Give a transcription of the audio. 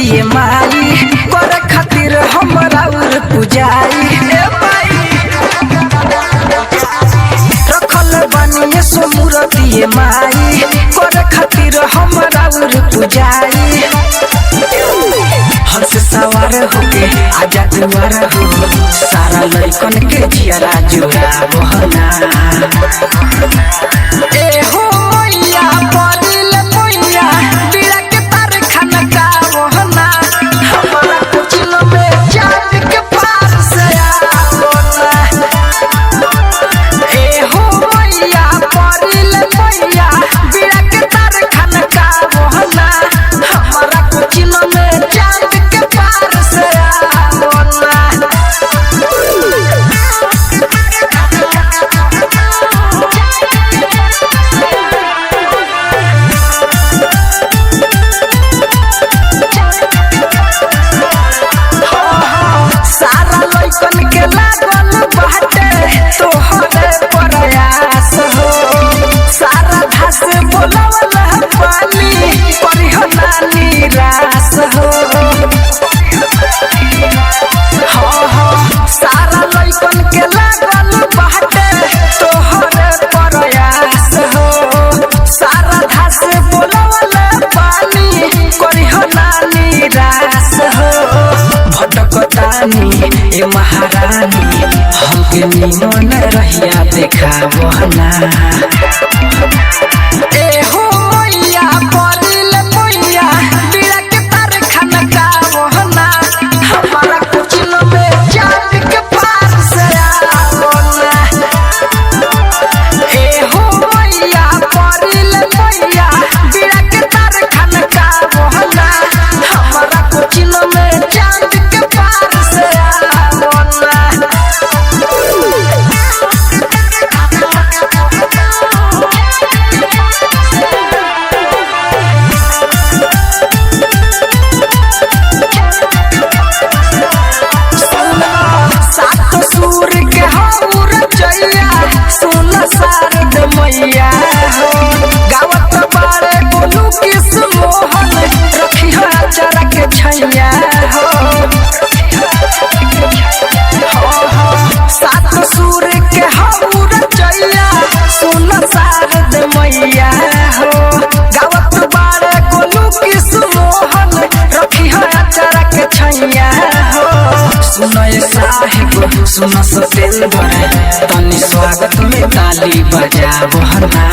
दिए माई करे खातिर हमरा उर पुजाई रखल बानी सो मूर्ति माई करे खातिर हमरा उर पुजाई हंस सवार होके आजा दुआर हो सारा लइकन के जियरा जुड़ा बहना ए हो मैया परिल मैया दिला के तार खाना का बहना हमारा कुचिन में जान के पार से आवना ए हो मैया परिल मैया दिला के तार खाना का बहना हमारा कुचिन में जान के पार से आवना सारा लइकन के लागल बाटे तोहरे प्रयास हो सारा भास बोलवल पानी परिहना निराश हो सारा लइकन के लागल बाटे तोहरे प्रयास हो सारा भास बोलवल पानी परिहना निराश हो भटकतानी ए महारानी हमके निमन रहिया देखा बहना ए हो मैया परिल मैया दिला के तार खाना का बहना हमारा कुचिन में जान के पार से आवना ए हो मैया परिल मैया दिला के तार खाना का बहना हमारा कुचिन में जान के पार से आवना सात सूर के हौर चैया सुन शारद मैया हो गावत बारे बोलू किस मोहन रखी हो चरा के छैया हो सात सूर के हौर चैया सुन शारद मैया हो गावत बारे बोलू किस मोहन रखी हो चरा के छैया हो सुनय साहिब सुन सतेंद्र तनी स्वागत में ताली बजा बहना।